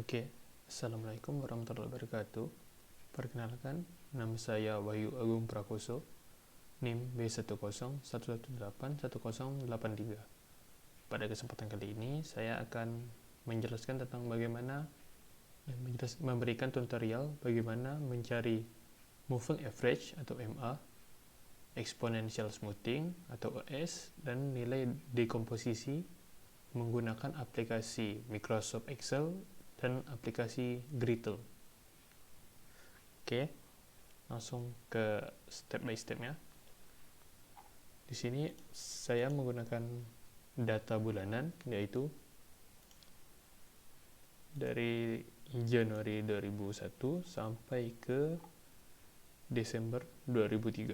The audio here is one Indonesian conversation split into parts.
Oke, Assalamualaikum warahmatullahi wabarakatuh. Perkenalkan, nama saya Wahyu Agung Prakoso, NIM B1011810883. Pada kesempatan kali ini, saya akan menjelaskan tentang bagaimana memberikan tutorial bagaimana mencari moving average atau MA, exponential smoothing atau ES, dan nilai dekomposisi menggunakan aplikasi Microsoft Excel dan aplikasi Gradle. Oke, langsung ke step by stepnya. Di sini saya menggunakan data bulanan, yaitu dari Januari 2001 sampai ke Desember 2003.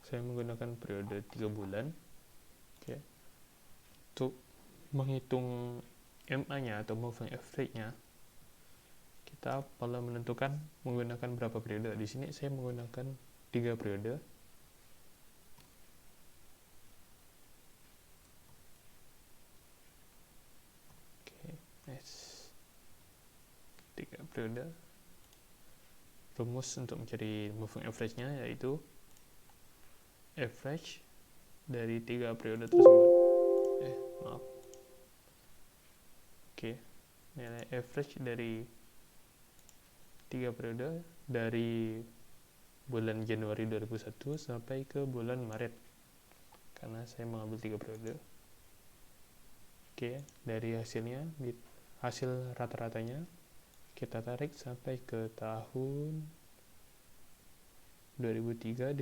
Saya menggunakan periode 3 bulan. Oke. Untuk menghitung MA-nya atau moving average-nya, kita perlu menentukan menggunakan berapa periode. Di sini saya menggunakan 3 periode. Oke, next. 3 periode. Rumus untuk mencari moving average-nya yaitu average dari 3 periode tersebut. Oke, nilai average dari 3 periode dari bulan Januari 2001 sampai ke bulan Maret, karena saya mengambil 3 periode. Oke, dari hasilnya, hasil rata-ratanya kita tarik sampai ke tahun 2003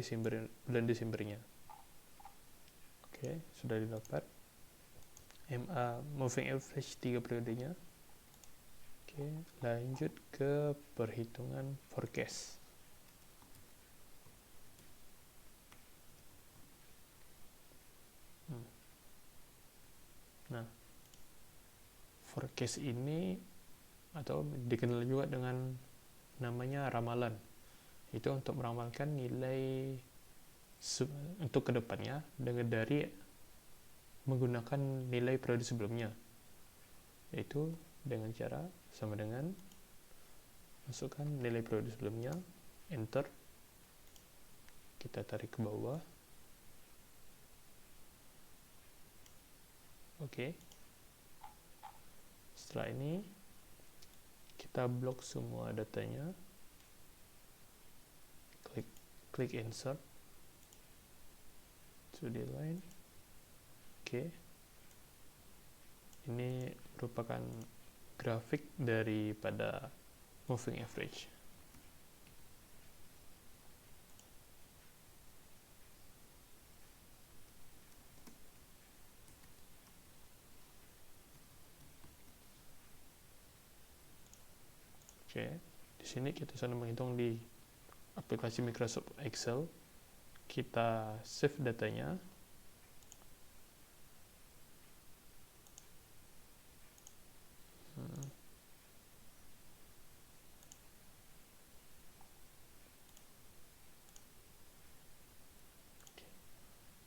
bulan Desembernya. Oke, sudah didapat MA moving average 3 periodenya. Oke, lanjut ke perhitungan forecast. Nah, forecast ini atau dikenal juga dengan namanya ramalan. Itu untuk meramalkan nilai untuk kedepannya dengan dari menggunakan nilai periode sebelumnya, yaitu dengan cara sama dengan masukkan nilai periode sebelumnya, enter, kita tarik ke bawah. Oke. Setelah ini kita blok semua datanya, klik insert to the line. Oke. Ini merupakan grafik daripada moving average. Oke, di sini kita sudah menghitung di aplikasi Microsoft Excel. Kita save datanya.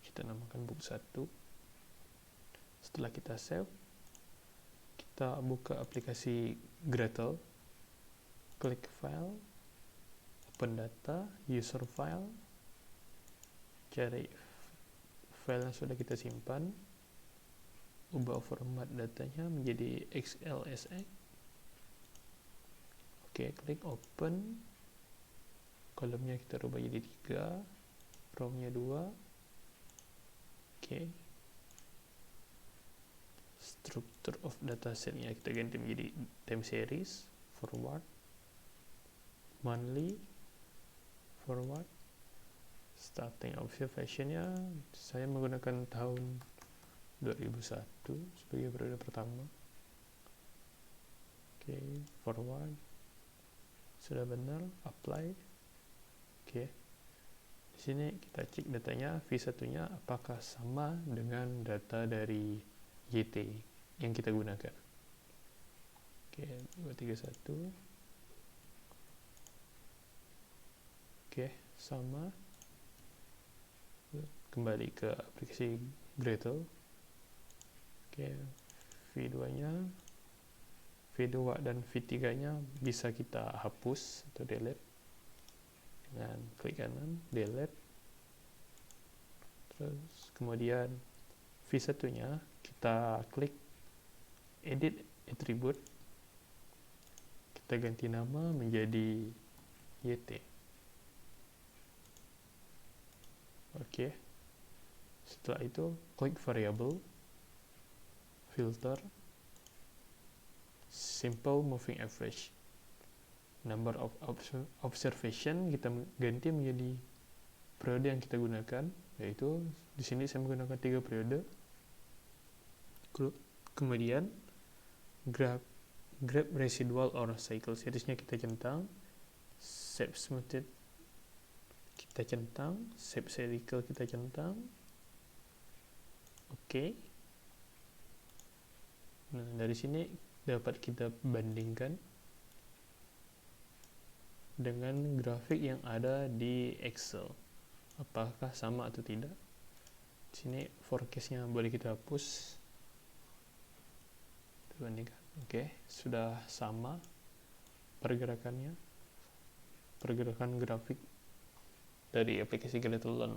Kita namakan book 1. Setelah kita save, kita buka aplikasi Gradle, klik file, open data, user file, cari file yang sudah kita simpan, ubah format datanya menjadi XLSX. Oke, klik open, kolomnya kita rubah jadi 3, row-nya 2. Oke, struktur of data set-nya kita ganti menjadi time series, forward, monthly, forward. Starting observation-nya saya menggunakan tahun 2001 sebagai periode pertama. Oke, forward, sudah benar, apply. Oke, di sini kita cek datanya, V1-nya apakah sama dengan data dari YT yang kita gunakan. Oke, 231. Oke, sama. Kembali ke aplikasi Gradle. Oke, V2-nya V2 dan V3 nya bisa kita hapus atau delete dengan klik kanan, delete. Terus kemudian V1 nya kita klik edit attribute, kita ganti nama menjadi YT. Oke. Setelah itu klik variable, filter, simple moving average. Number of observation kita ganti menjadi periode yang kita gunakan, yaitu di sini saya menggunakan 3 periode. Kemudian grab residual or cycle seriesnya kita centang, shape smoothed kita centang, shape cycle kita centang. Oke. Nah, dari sini dapat kita bandingkan dengan grafik yang ada di Excel. Apakah sama atau tidak? Di sini forecast-nya boleh kita hapus. Kita bandingkan. Oke, sudah sama pergerakannya. Pergerakan grafik dari aplikasi Gretelon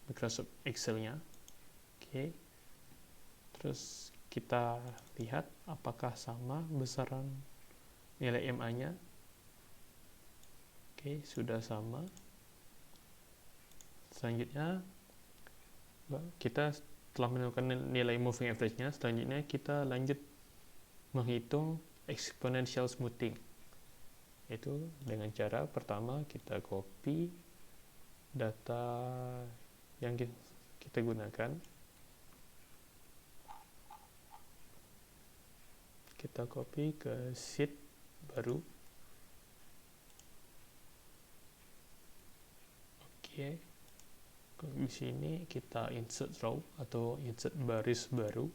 Microsoft Excel-nya. Oke. Terus kita lihat apakah sama besaran nilai MA-nya. Oke, sudah sama. Selanjutnya kita telah menemukan nilai moving average-nya. Selanjutnya kita lanjut menghitung exponential smoothing. Itu dengan cara pertama kita copy data yang kita gunakan. Kita copy ke sheet baru. Oke. Di sini kita insert row atau insert baris baru.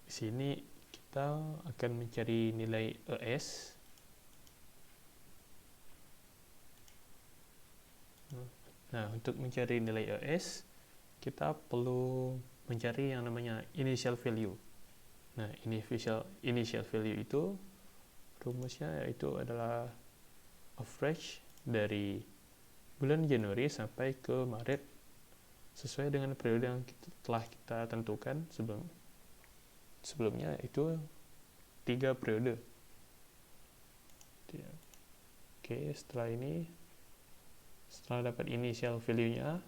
Di sini kita akan mencari nilai ES. Nah, untuk mencari nilai ES, kita perlu mencari yang namanya initial value. Nah, initial value itu rumusnya yaitu adalah average dari bulan Januari sampai ke Maret sesuai dengan periode yang telah kita tentukan sebelumnya, itu 3 periode. Oke, setelah dapat initial value-nya,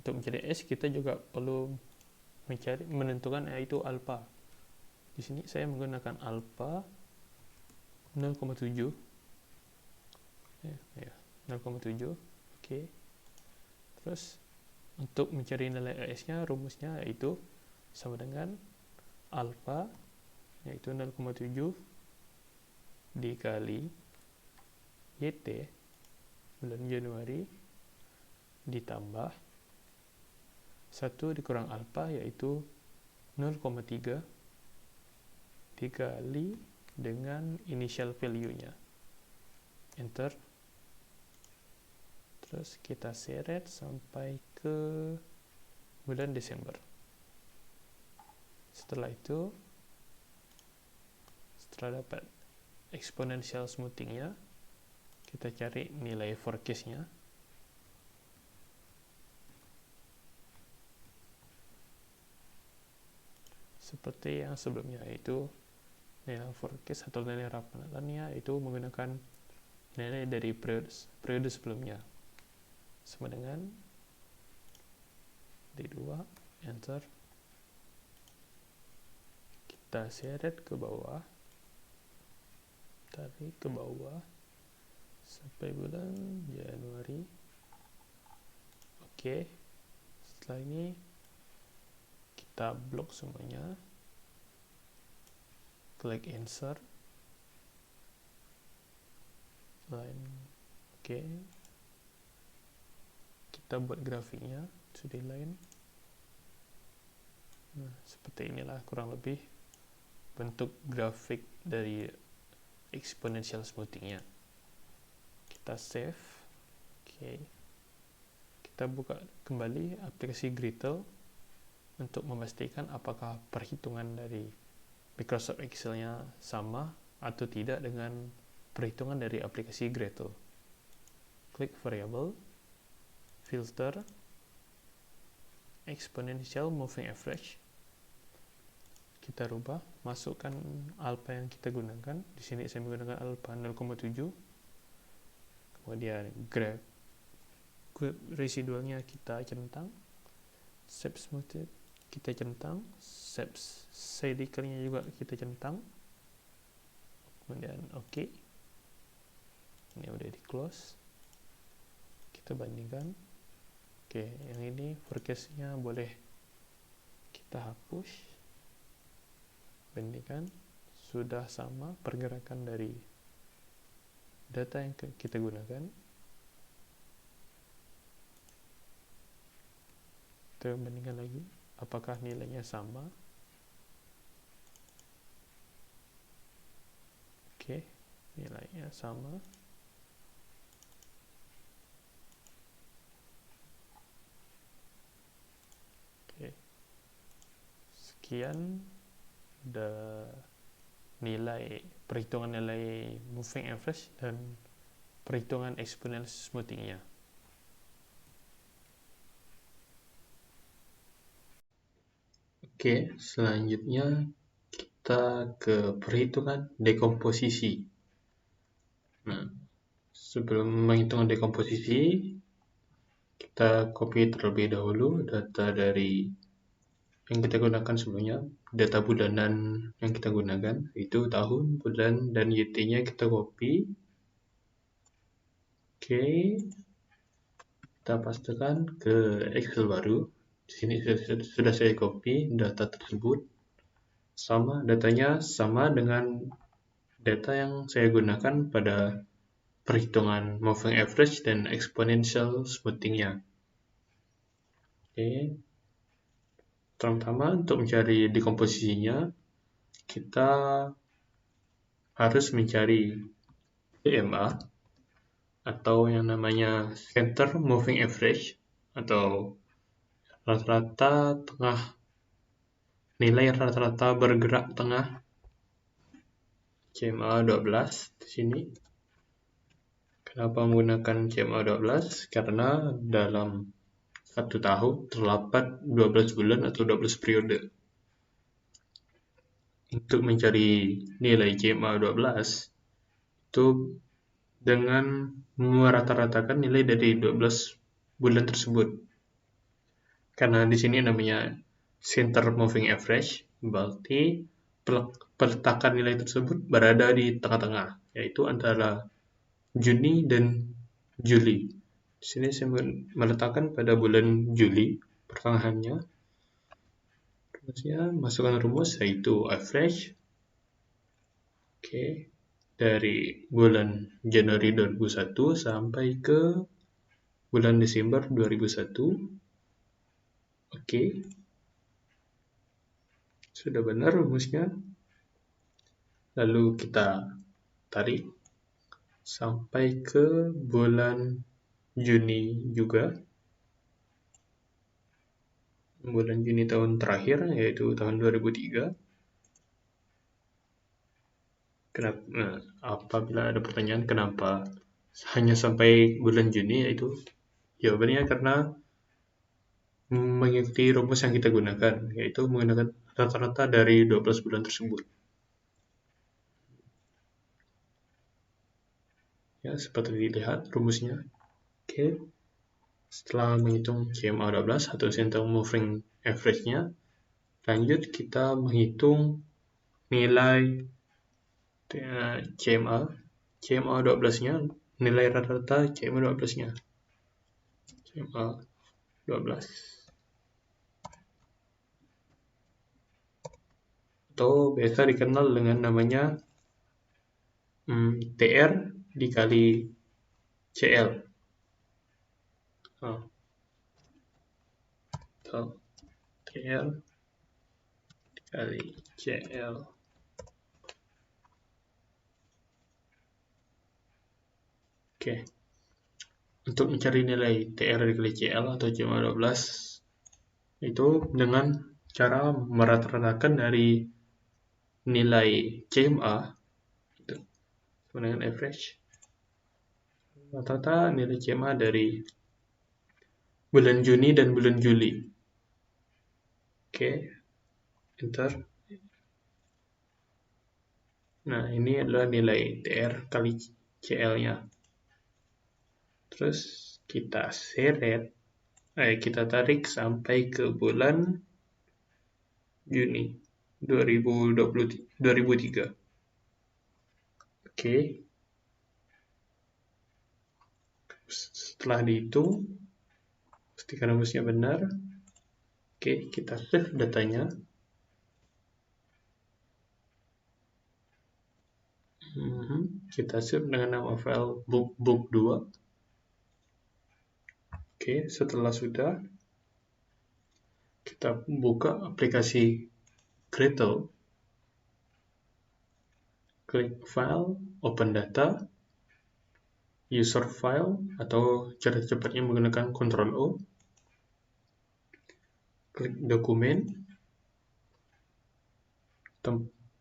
untuk mencari S kita juga perlu menentukan yaitu alpha. Di sini saya menggunakan alpha 0,7. Ya, 0,7. Oke. Terus untuk mencari nilai ES-nya, rumusnya yaitu sama dengan alpha yaitu 0,7 dikali YT bulan Januari ditambah 1 dikurang alpha yaitu 0,3 dikali dengan initial value-nya. Enter. Terus kita seret sampai ke bulan Desember. Setelah itu, setelah dapat exponential smoothing-nya, kita cari nilai forecast-nya. Seperti yang sebelumnya, yaitu nilai forecast atau nilai rapatannya itu menggunakan nilai dari periode sebelumnya. Sama dengan D2, enter. Kita seret ke bawah, tarik ke bawah sampai bulan Januari. Oke. Setelah ini kita blok semuanya, klik insert line. Oke. Kita buat grafiknya 2D line. Nah, seperti inilah kurang lebih bentuk grafik dari exponential smoothing-nya. Kita save. Oke. Kita buka kembali aplikasi Gretel untuk memastikan apakah perhitungan dari Microsoft Excel-nya sama atau tidak dengan perhitungan dari aplikasi Gradle. Klik variable, filter, exponential moving average. Kita rubah, masukkan alpha yang kita gunakan. Di sini saya menggunakan alpha 0,7. Kemudian grab residualnya kita centang, step smooth kita centang, step cyclicalnya juga kita centang. Kemudian oke. Ini udah di close. Kita bandingkan. Oke, yang ini forecast-nya boleh kita hapus. Bandingkan, sudah sama pergerakan dari data yang kita gunakan. Kita bandingkan lagi, apakah nilainya sama. Oke, nilainya sama. Oke, sekian perhitungan nilai moving average dan perhitungan exponential smoothing-nya. Oke, selanjutnya kita ke perhitungan dekomposisi. Nah, sebelum menghitung dekomposisi, kita copy terlebih dahulu data dari yang kita gunakan sebelumnya, data bulanan yang kita gunakan, itu tahun, bulan, dan YT-nya kita copy. Oke, kita pastikan ke Excel baru. Di sini sudah saya copy data tersebut. Datanya sama dengan data yang saya gunakan pada perhitungan moving average dan exponential smoothing-nya. Oke. Pertama, untuk mencari dekomposisinya, kita harus mencari CMA atau yang namanya Center Moving Average atau rata-rata tengah, nilai rata-rata bergerak tengah, CMA 12 di sini. Kenapa menggunakan CMA 12? Karena dalam satu tahun terdapat 12 bulan atau 12 periode. Untuk mencari nilai CMA 12 itu dengan merata-ratakan nilai dari 12 bulan tersebut. Karena di sini namanya center moving average, berarti peletakan nilai tersebut berada di tengah-tengah, yaitu antara Juni dan Juli. Di sini saya meletakkan pada bulan Juli, pertengahannya. Rumusnya, masukkan rumus yaitu average. Oke, dari bulan Januari 2001 sampai ke bulan Desember 2001. Oke, sudah benar rumusnya. Lalu kita tarik sampai ke bulan Juni juga. Bulan Juni tahun terakhir, yaitu tahun 2003. Nah, apabila ada pertanyaan kenapa hanya sampai bulan Juni, yaitu jawabannya karena mengikuti rumus yang kita gunakan, yaitu menggunakan rata-rata dari 12 bulan tersebut. Ya, seperti dilihat rumusnya. Oke. Setelah menghitung CMA 12 atau Center Moving Average-nya, lanjut kita menghitung nilai CMA 12-nya, nilai rata-rata CMA 12-nya. CMA 12. Atau biasa dikenal dengan namanya TR dikali CL. Atau TR dikali CL. Oke. Untuk mencari nilai TR dikali CL atau CMA 12 itu dengan cara merata-ratakan dari nilai CMA itu sama dengan average. Rata-rata nilai CMA dari bulan Juni dan bulan Juli. Oke, enter. Nah, ini adalah nilai TR kali CL-nya. Terus kita kita tarik sampai ke bulan Juni 2003. Oke. Setelah dihitung, pastikan rumusnya benar. Oke, kita save datanya. Kita save dengan nama file book2. Oke, setelah sudah, kita buka aplikasi Gradle. Klik file, open data, user file, atau cara cepatnya menggunakan Ctrl O. Klik dokumen,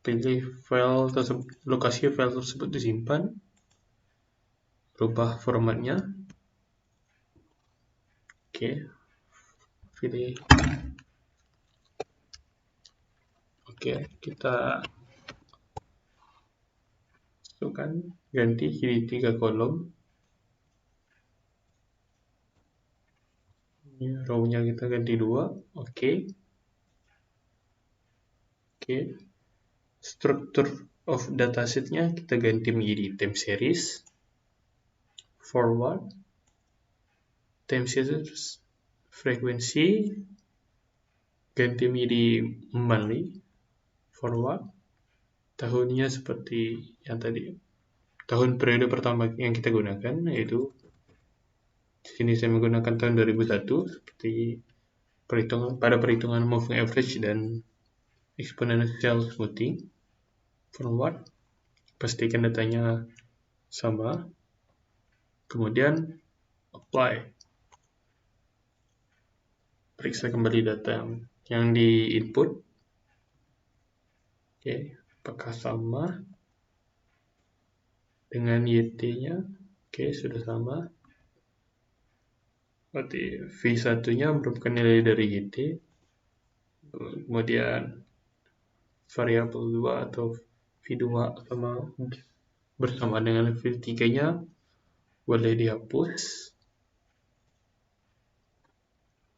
pilih file tersebut, lokasi file tersebut disimpan, rubah formatnya. Oke, pilih. Oke, kita masukkan, ganti jadi 3 kolom. Ini row-nya kita ganti 2. Oke. Struktur of dataset-nya kita ganti menjadi time series, forward, time series, frekuensi ganti menjadi monthly, forward, tahunnya seperti yang tadi, tahun periode pertama yang kita gunakan, yaitu di sini saya menggunakan tahun 2001 seperti pada perhitungan moving average dan exponential smoothing. Forward, pastikan datanya sama, kemudian apply, periksa kembali data yang di input. Oke, apakah sama dengan YT-nya? Oke, sudah sama. Berarti V1-nya merupakan nilai dari YT, kemudian variabel 2 atau V2 bersama dengan V3-nya boleh dihapus.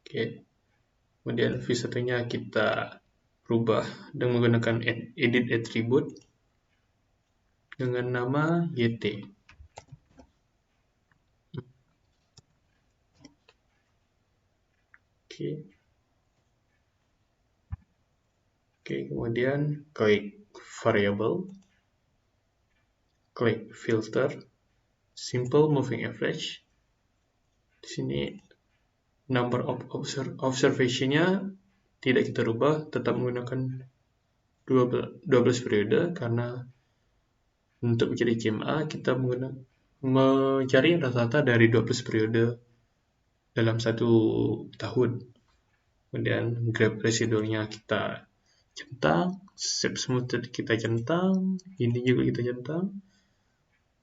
Oke, kemudian V1-nya kita rubah dengan menggunakan edit attribute dengan nama YT. Oke, kemudian klik variable, klik filter, simple moving average. Di sini number of observation-nya tidak kita rubah, tetap menggunakan 12 periode, karena untuk menjadi CMA kita mencari rata-rata dari 12 periode dalam 1 tahun. Kemudian graph residualnya kita centang, shape smooth kita centang, ini juga kita centang.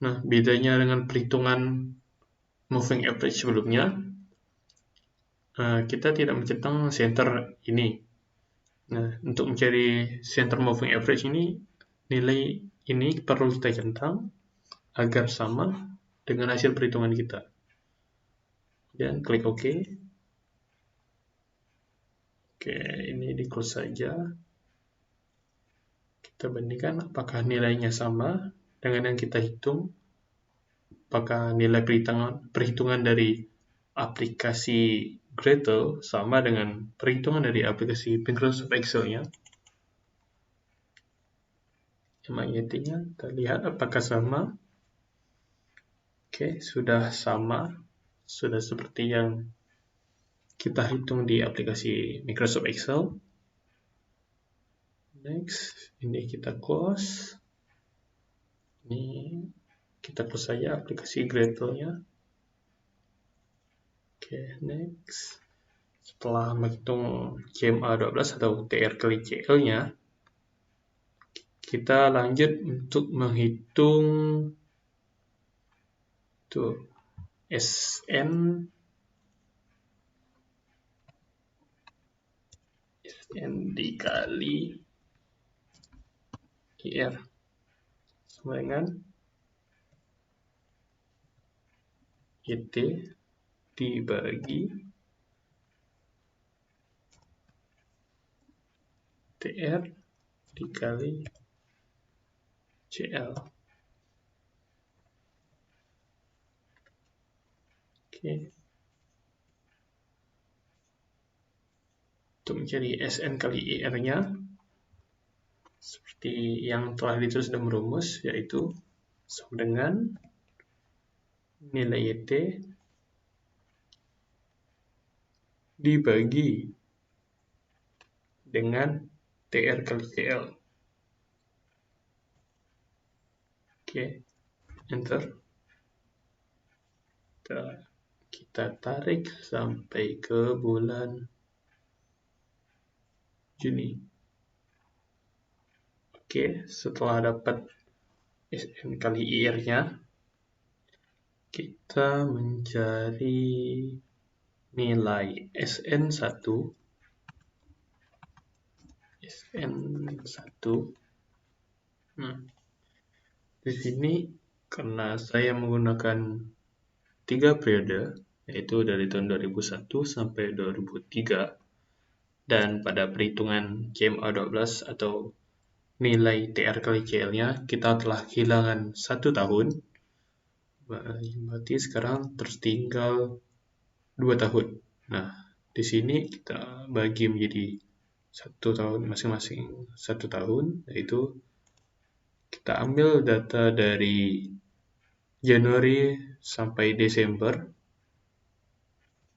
Nah, bedanya dengan perhitungan moving average sebelumnya, kita tidak mencentang center ini. Nah, untuk mencari center moving average ini, nilai ini perlu kita centang agar sama dengan hasil perhitungan kita. Dan klik OK. Oke, ini di close saja. Kita bandingkan apakah nilainya sama dengan yang kita hitung. Apakah nilai perhitungan dari aplikasi Gradle sama dengan perhitungan dari aplikasi Microsoft Excel-nya. MIT-nya kita lihat apakah sama. Oke, sudah sama. Sudah seperti yang kita hitung di aplikasi Microsoft Excel. Next, ini kita close. Ini kita close saja aplikasi Gradle-nya. Oke, next. Setelah menghitung CMA 12 atau TR kali CL-nya, kita lanjut untuk menghitung tuh SN dikali IR sama dengan YT dibagi TR dikali CL. Oke. Untuk mencari SN kali IR-nya, seperti yang telah ditulis dalam rumus, yaitu sama dengan nilai YT dibagi dengan TR kali CL. Oke, enter. Kita tarik sampai ke bulan Juni. Oke, setelah dapat SN kali IR-nya, kita mencari nilai SN1. Nah, di sini karena saya menggunakan 3 periode, yaitu dari tahun 2001 sampai 2003, dan pada perhitungan CMA12 atau nilai TR kali CL-nya kita telah kehilangan 1 tahun, berarti sekarang tertinggal 2 tahun. Nah, di sini kita bagi menjadi 1 tahun masing-masing 1 tahun, yaitu kita ambil data dari Januari sampai Desember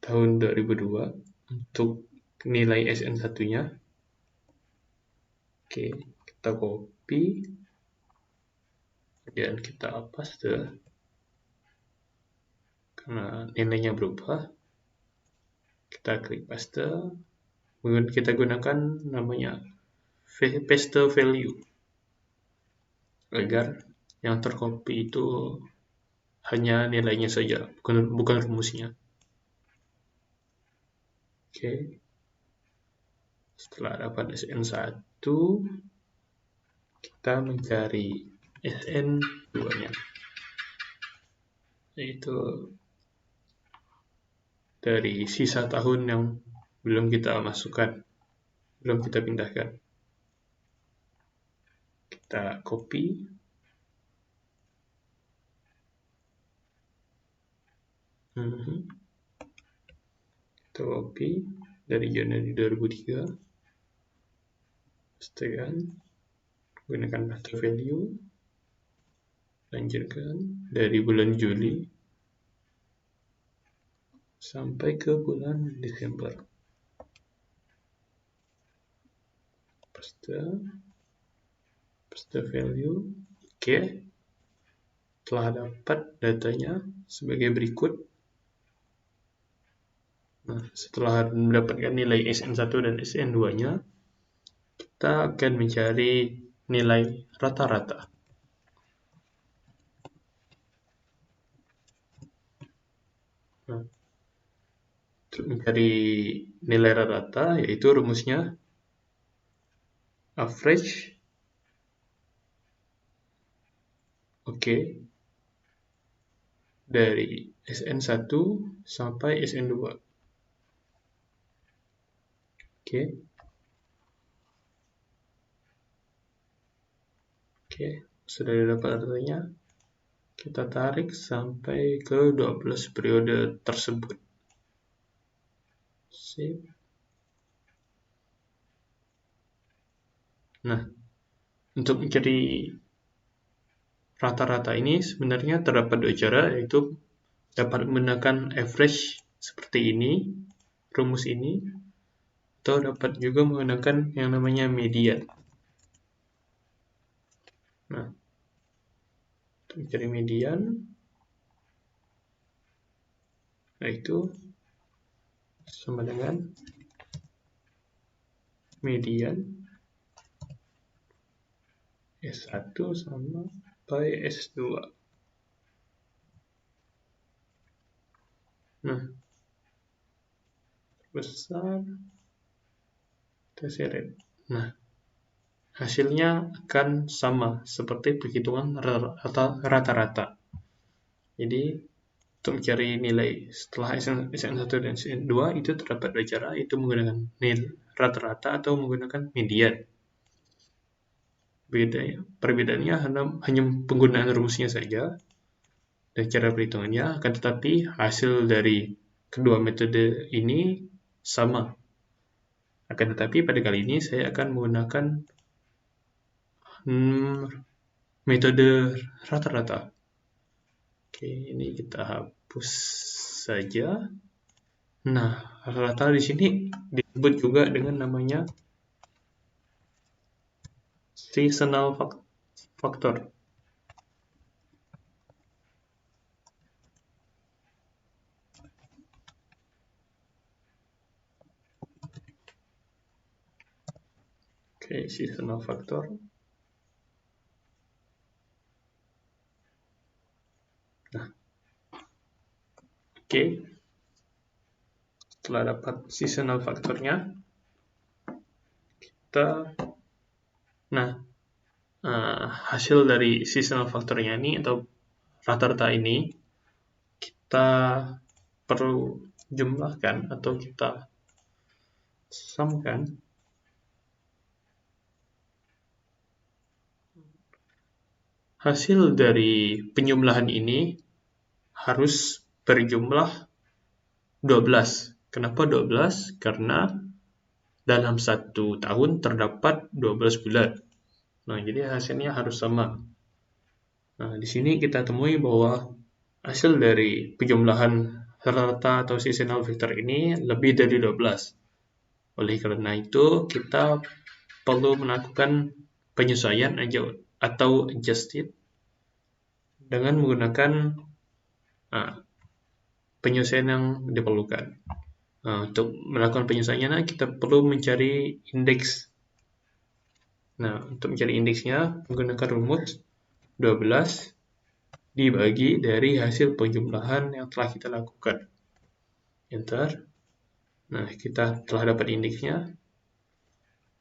tahun 2002 untuk nilai SN1-nya. Oke, kita copy dan kita paste karena nilainya berubah. Kita klik paste, kita gunakan namanya paste value agar yang tercopy itu hanya nilainya saja, bukan rumusnya. Oke. Setelah dapat SN1, kita mencari SN2-nya, yaitu dari sisa tahun yang belum kita masukkan, belum kita pindahkan. Kita copy, kita copy dari Januari 2003, pastekan, gunakan paste value, lanjutkan dari bulan Juli sampai ke bulan Desember. Paste value. Oke. Telah dapat datanya sebagai berikut. Nah, setelah mendapatkan nilai SN1 dan SN2-nya, kita akan mencari nilai rata-rata. Nah, untuk mencari nilai rata-rata, yaitu rumusnya average. Oke. Dari SN1 sampai SN2. Oke, sudah dapat datanya. Kita tarik sampai ke 12 periode tersebut. Sip. Nah, untuk mencari rata-rata ini sebenarnya terdapat 2 cara, yaitu dapat menggunakan average seperti ini, rumus ini, atau dapat juga menggunakan yang namanya median. Nah, untuk mencari median, yaitu sama dengan median S1 sama pi S2. Nah, besar kita seret. Nah, hasilnya akan sama seperti perhitungan rata-rata. Jadi, untuk mencari nilai setelah SN1 dan SN2 itu terdapat dua cara, yaitu menggunakan nilai rata-rata atau menggunakan median. Perbedaannya hanya penggunaan rumusnya saja dan cara perhitungannya, akan tetapi hasil dari kedua metode ini sama. Akan tetapi pada kali ini saya akan menggunakan metode rata-rata. Oke, ini kita hapus saja. Nah, rata-rata di sini disebut juga dengan namanya seasonal factor. Oke, seasonal factor. Nah, oke. Setelah dapat seasonal factornya, hasil dari seasonal factornya ini atau rata-rata ini kita perlu jumlahkan atau kita sumkan. Hasil dari penjumlahan ini harus berjumlah 12. Kenapa 12? Karena dalam satu tahun terdapat 12 bulan. Nah, jadi hasilnya harus sama. Nah, di sini kita temui bahwa hasil dari penjumlahan rata atau seasonal factor ini lebih dari 12. Oleh karena itu, kita perlu melakukan penyesuaian atau adjusted dengan menggunakan penyesuaian yang diperlukan. Untuk melakukan penyesuaiannya, kita perlu mencari indeks. Nah, untuk mencari indeksnya, menggunakan rumus 12 dibagi dari hasil penjumlahan yang telah kita lakukan. Enter. Nah, kita telah dapat indeksnya.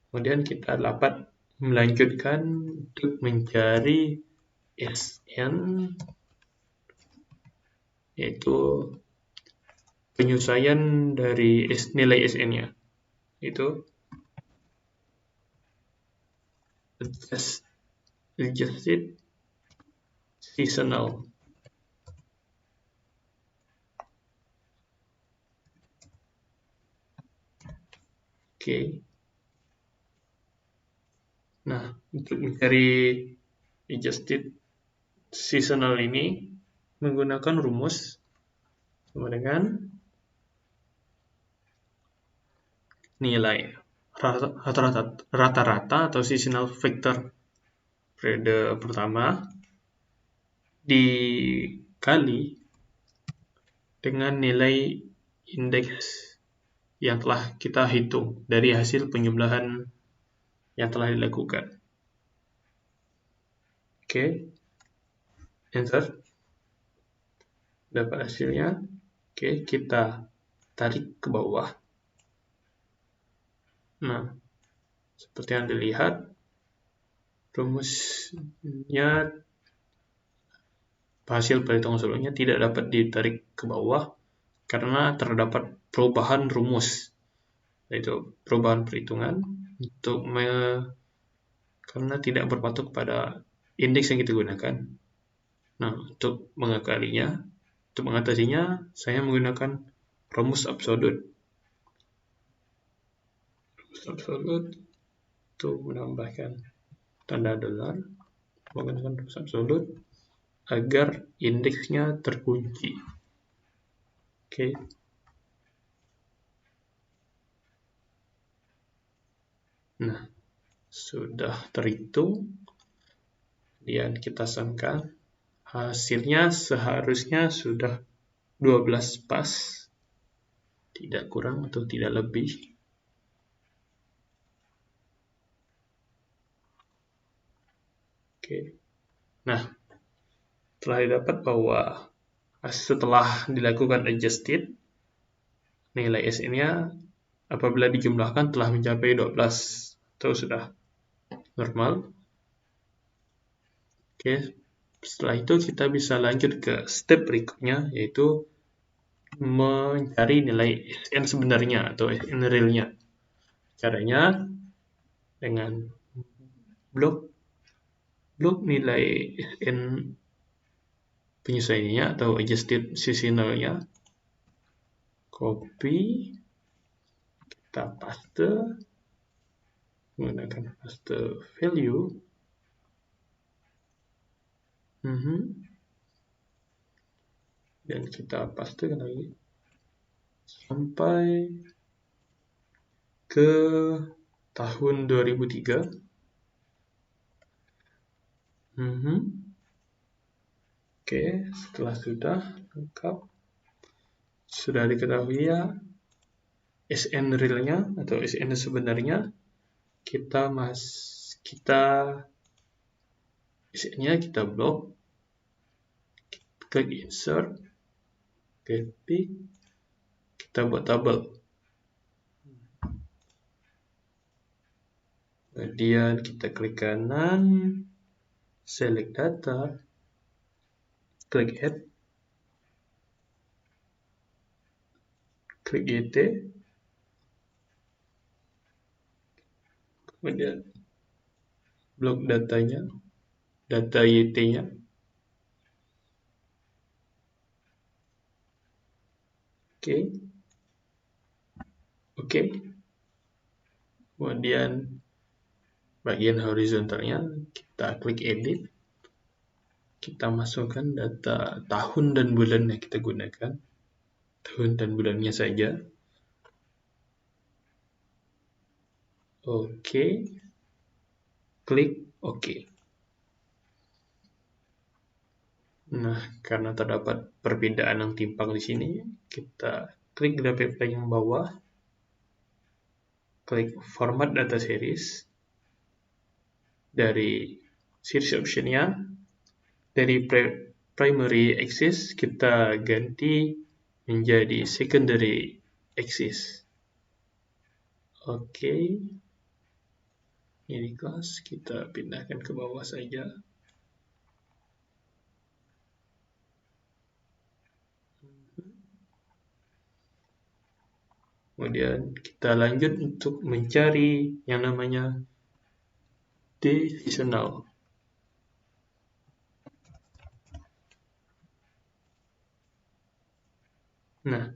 Kemudian kita dapat melanjutkan untuk mencari SN, yaitu penyesuaian dari nilai SN-nya. Itu adjusted seasonal. Oke. Nah, untuk mencari adjusted seasonal ini menggunakan rumus sama dengan nilai rata-rata atau seasonal factor periode pertama dikali dengan nilai indeks yang telah kita hitung dari hasil penjumlahan yang telah dilakukan. Oke. Enter. Dapat hasilnya. Oke, kita tarik ke bawah. Nah, seperti yang dilihat, rumusnya hasil perhitungan sebelumnya tidak dapat ditarik ke bawah karena terdapat perubahan rumus, yaitu perubahan perhitungan karena tidak berpatok pada indeks yang kita gunakan. Nah, untuk mengatasinya, saya menggunakan rumus absolut. Itu menambahkan tanda dolar, menggunakan rumus absolut agar indeksnya terkunci. Oke. Nah, sudah terhitung. Kemudian kita samakan. Hasilnya seharusnya sudah 12 pas. Tidak kurang atau tidak lebih. Oke. Nah, telah didapat bahwa setelah dilakukan adjusted, nilai SN-nya apabila dijumlahkan telah mencapai 12 atau sudah normal. Oke, setelah itu kita bisa lanjut ke step berikutnya, yaitu mencari nilai SN sebenarnya atau SN realnya. Caranya dengan blok nilai SN penyesuaiannya atau adjusted seasonalnya, copy, kita paste menggunakan paste value, dan kita pastekan lagi sampai ke tahun 2003. Oke, setelah sudah lengkap, sudah diketahui ya SN realnya atau SN sebenarnya, SN-nya kita blok, klik insert, pick, kita buat tabel. Kemudian kita klik kanan, select data, klik add, klik YT, kemudian blok datanya, data YT-nya. Oke. Kemudian bagian horizontalnya kita klik edit, kita masukkan data tahun dan bulan yang kita gunakan, tahun dan bulannya saja. Oke, klik OK. Nah, karena terdapat perbedaan yang timpang di sini, kita klik grafik yang bawah, klik format data series. Dari series option-nya, dari primary axis kita ganti menjadi secondary axis. Oke. Ini kelas kita pindahkan ke bawah saja. Kemudian kita lanjut untuk mencari yang namanya D-seasonal. Nah,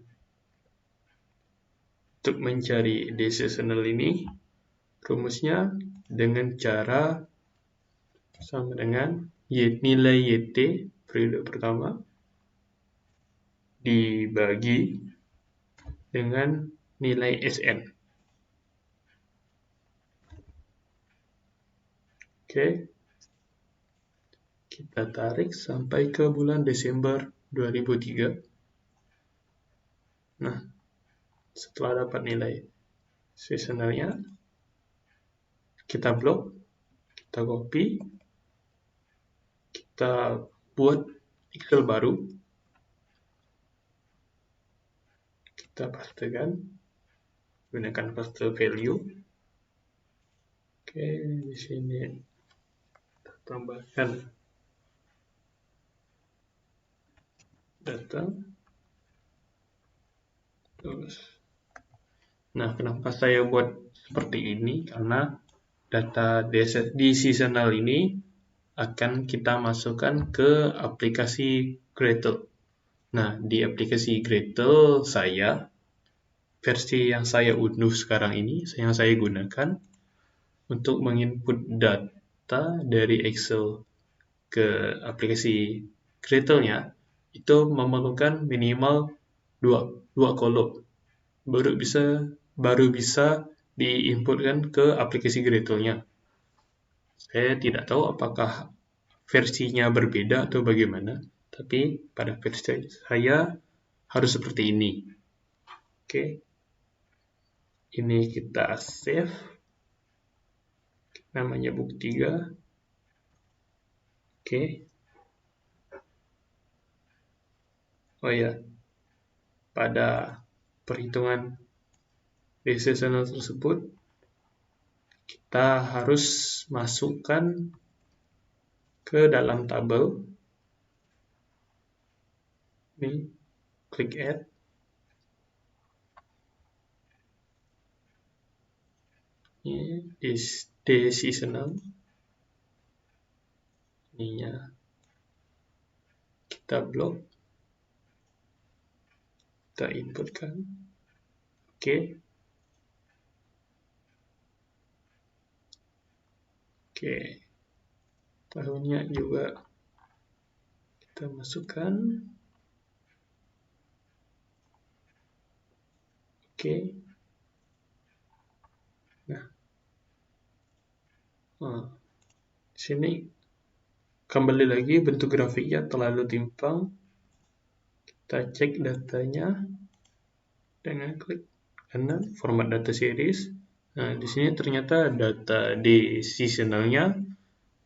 untuk mencari D-seasonal ini, rumusnya dengan cara sama dengan nilai YT periode pertama dibagi dengan nilai SN. Oke. Kita tarik sampai ke bulan Desember 2003. Nah, setelah dapat nilai seasonalnya, kita blok, kita copy, kita buat Excel baru, kita pastekan, gunakan paste value. Oke, di sini kita tambahkan data. Nah, kenapa saya buat seperti ini? Karena data di seasonal ini akan kita masukkan ke aplikasi Gradle. Nah, di aplikasi Gradle versi yang saya unduh sekarang ini, yang saya gunakan untuk menginput data dari Excel ke aplikasi Gradle-nya, itu memerlukan minimal dua kolom. Baru bisa diinputkan ke aplikasi Gradle-nya. Saya tidak tahu apakah versinya berbeda atau bagaimana, tapi pada versi saya harus seperti ini. Oke. Ini kita save. Namanya book 3. Oke. Oh ya, pada perhitungan decisional tersebut kita harus masukkan ke dalam tabel. Ini klik add. Ini decisional. Ininya kita blok. Kita inputkan. Oke. Oke. Tahunnya juga kita masukkan. Oke. Nah. Sini kembali lagi bentuk grafiknya terlalu timpang. Kita cek datanya dengan klik kanan format data series. Nah, di sini ternyata data decisionalnya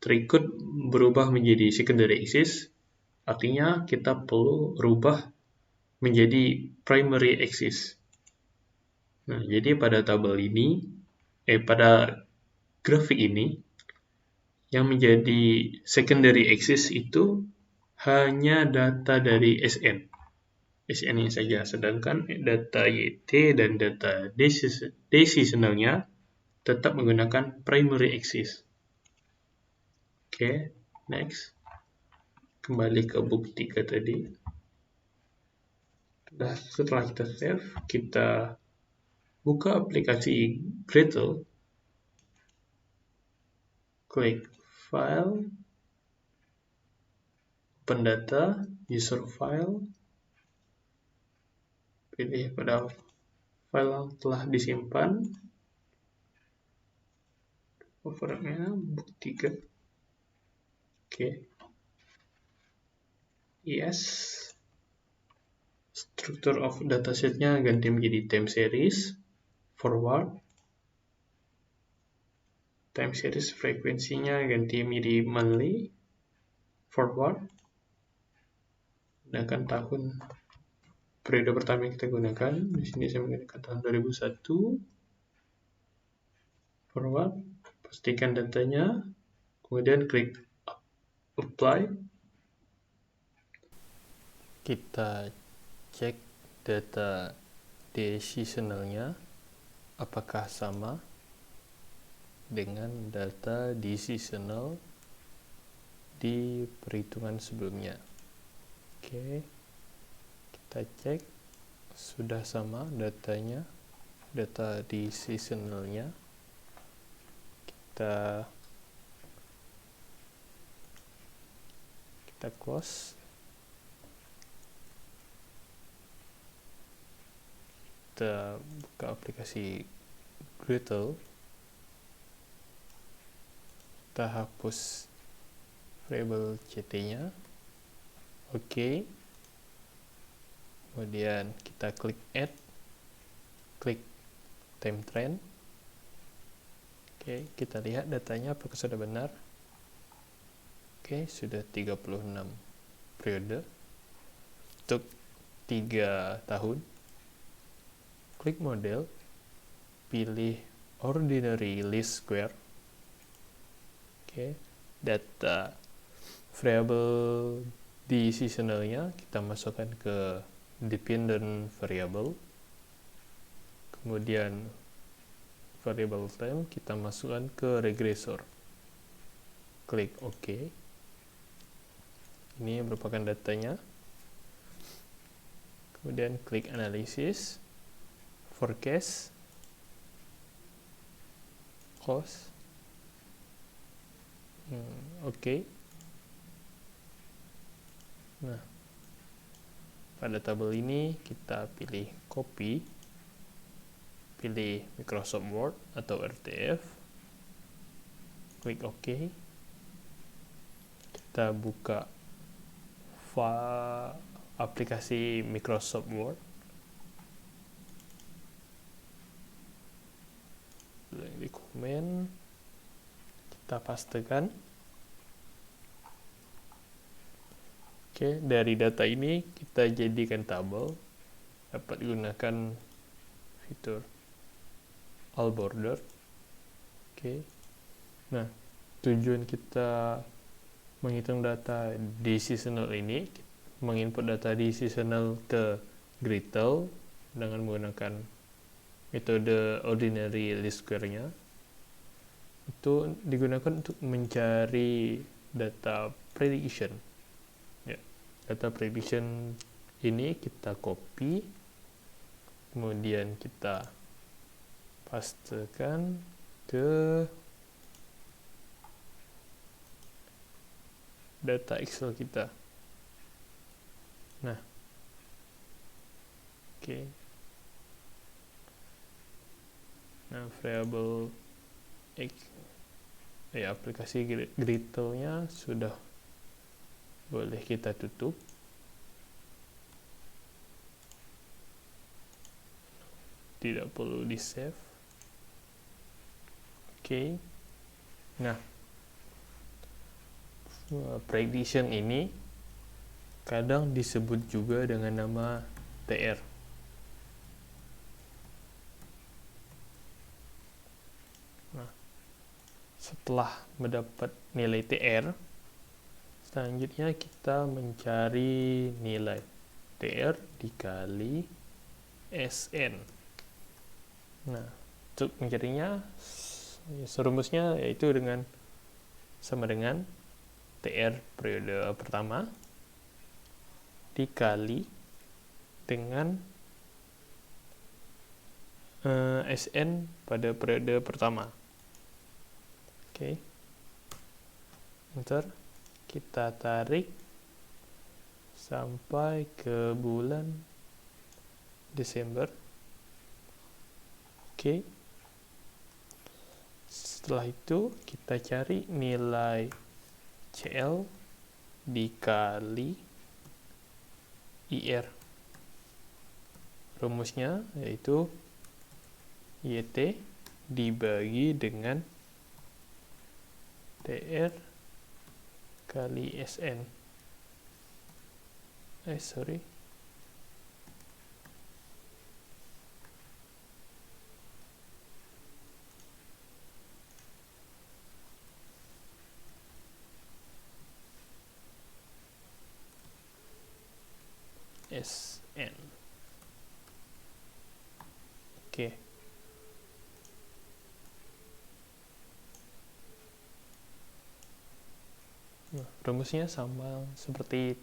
terikut berubah menjadi secondary axis. Artinya kita perlu rubah menjadi primary axis. Nah, jadi pada tabel ini, pada grafik ini, yang menjadi secondary axis itu hanya data dari SN. SN-nya saja, sedangkan data YT dan data decisionalnya tetap menggunakan primary axis. Oke, next. Kembali ke bukti tadi. Setelah kita save, kita buka aplikasi Gradle, klik File, Open Data, User File, pilih pada file yang telah disimpan, favoritnya bukti ke. Oke. Yes. Structure of datasetnya ganti menjadi time series, forward. Time series frekuensinya ganti menjadi monthly, forward. Gunakan tahun periode pertama yang kita gunakan. Di sini saya menggunakan tahun 2001. Forward. Pastikan datanya. Kemudian klik apply. Kita cek data decisionalnya apakah sama dengan data decisional di perhitungan sebelumnya. Oke, kita cek sudah sama datanya, data decisionalnya. Kita close. Kita buka aplikasi Gradle. Kita hapus variable CT-nya. Oke. Kemudian kita klik add. Klik time trend. Oke, kita lihat datanya apakah sudah benar. Oke, sudah 36 periode untuk 3 tahun. Klik model, pilih ordinary least square. Oke, data variable decisionalnya kita masukkan ke dependent variable. Kemudian variable time kita masukkan ke regressor. Klik OK. Ini merupakan datanya. Kemudian klik analysis, forecast, close. Oke. Nah, pada tabel ini kita pilih copy, pilih Microsoft Word atau RTF, klik OK. Kita buka aplikasi Microsoft Word. Di komen kita pastekan. Oke, dari data ini kita jadikan tabel, dapat digunakan fitur all border. Oke. Nah, tujuan kita menghitung data di seasonal ini, menginput data di seasonal ke Gradle dengan menggunakan metode ordinary least square-nya, itu digunakan untuk mencari data prediction. Ya, data prediction ini kita copy, kemudian kita pastekan ke data Excel kita. Nah, oke. Nah, variable X, aplikasi Gradle-nya sudah boleh kita tutup. Tidak perlu di save. Oke. Nah, prediction ini kadang disebut juga dengan nama TR. Nah, setelah mendapat nilai TR, selanjutnya kita mencari nilai TR dikali SN. Nah, untuk mencarinya, serumusnya yaitu sama dengan TR periode pertama dikali dengan SN pada periode pertama. Oke. Enter. Kita tarik sampai ke bulan Desember. Oke. Setelah itu kita cari nilai CL dikali IR. Rumusnya yaitu YT dibagi dengan TR kali SN. SN. Oke. Nah, rumusnya sama seperti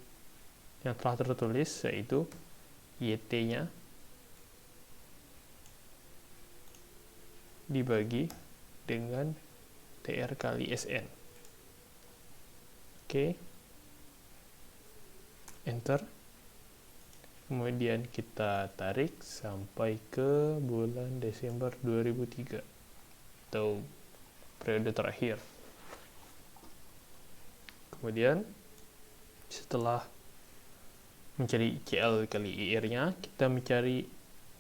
yang telah tertulis, yaitu YT-nya dibagi dengan TR kali SN. Oke. Enter. Kemudian kita tarik sampai ke bulan Desember 2003 atau periode terakhir. Kemudian setelah mencari CL kali IR-nya, kita mencari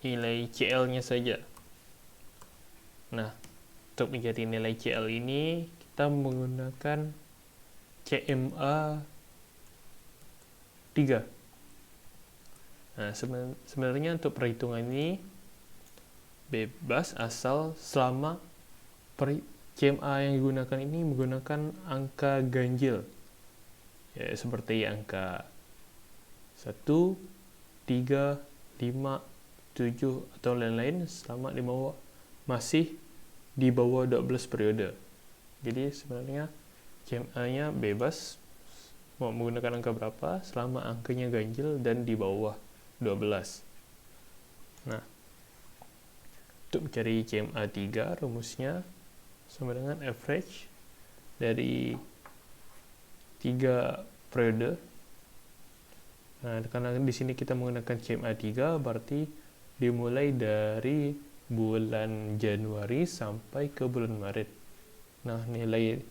nilai CL-nya saja. Nah, untuk mencari nilai CL ini kita menggunakan CMA 3. Nah, sebenarnya untuk perhitungan ini bebas asal selama CMA yang digunakan ini menggunakan angka ganjil, ya, seperti angka 1, 3, 5, 7 atau lain-lain selama masih di bawah 12 periode. Jadi sebenarnya CMA-nya bebas mau menggunakan angka berapa selama angkanya ganjil dan di bawah 12. Nah, untuk mencari CMA 3, rumusnya sama dengan average dari 3 periode. Nah, karena di sini kita menggunakan CMA 3, berarti dimulai dari bulan Januari sampai ke bulan Maret. Nah, nilai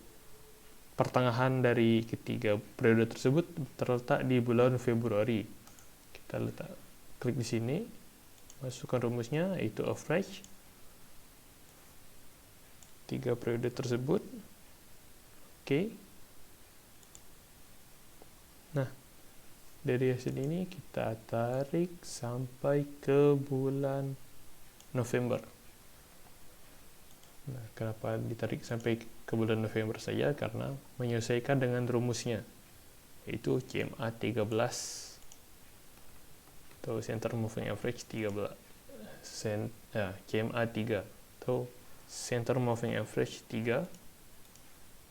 pertengahan dari ketiga periode tersebut terletak di bulan Februari. Kita klik di sini, masukkan rumusnya yaitu average 3 periode tersebut. Oke. Nah, dari hasil ini kita tarik sampai ke bulan November. Nah, kenapa ditarik sampai ke bulan November saja? Karena menyesuaikan dengan rumusnya, yaitu CMA 13 atau Center Moving Average 13. CMA 3 atau Center Moving Average 3.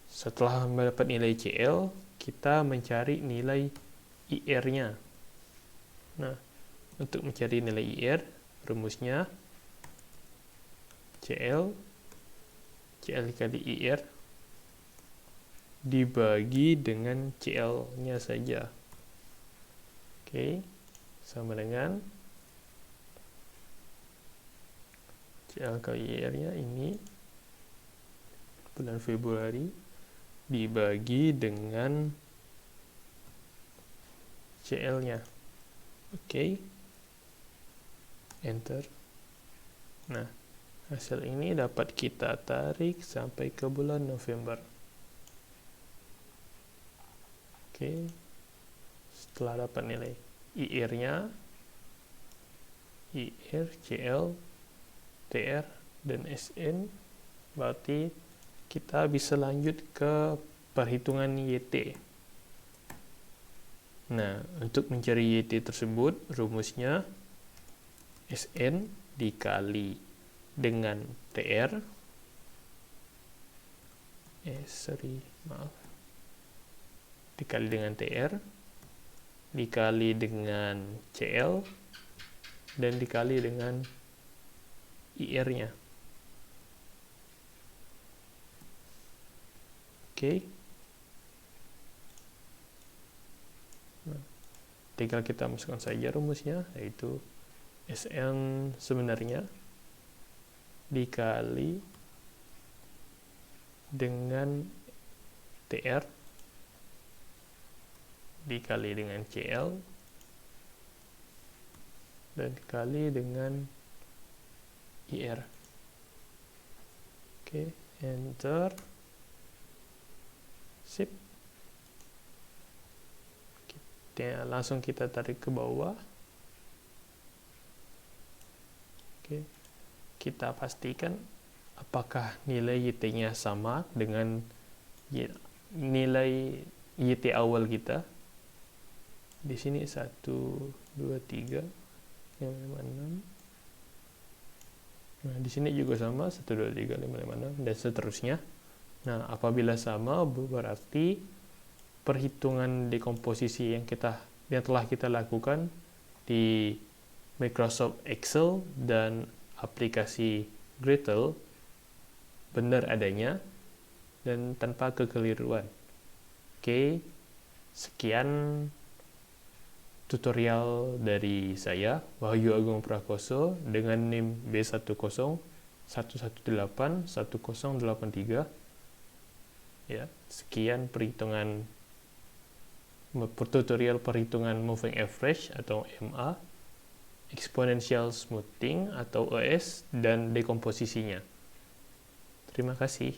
Setelah mendapat nilai CL, kita mencari nilai IR-nya. Nah, untuk mencari nilai IR, rumusnya CL dikali IR dibagi dengan CL-nya saja. Oke, sama dengan CL kali IR-nya ini bulan Februari dibagi dengan CL-nya. Oke, enter. Nah, hasil ini dapat kita tarik sampai ke bulan November. Oke, setelah dapat nilai IR-nya, IR, CL, TR, dan SN, berarti kita bisa lanjut ke perhitungan YT. Nah, untuk mencari YT tersebut, rumusnya SN dikali dengan TR, dikali dengan TR, dikali dengan CL, dan dikali dengan IR-nya. Oke. Nah, tinggal kita masukkan saja rumusnya, yaitu SN sebenarnya dikali dengan TR dikali dengan CL dan dikali dengan IR. Oke, enter. Sip. Langsung kita tarik ke bawah. Oke, kita pastikan apakah nilai YT-nya sama dengan nilai YT awal kita. Di sini 1, 2, 3, 5, 6. Nah, di sini juga sama 1, 2, 3, 5, 6, dan seterusnya. Nah, apabila sama, berarti perhitungan dekomposisi yang telah kita lakukan di Microsoft Excel dan aplikasi Gradle benar adanya dan tanpa kekeliruan. Oke, sekian tutorial dari saya, Wahyu Agung Prakoso, dengan NIM B1011811083. Ya, sekian tutorial perhitungan moving average atau MA, exponential smoothing atau ES, dan dekomposisinya. Terima kasih.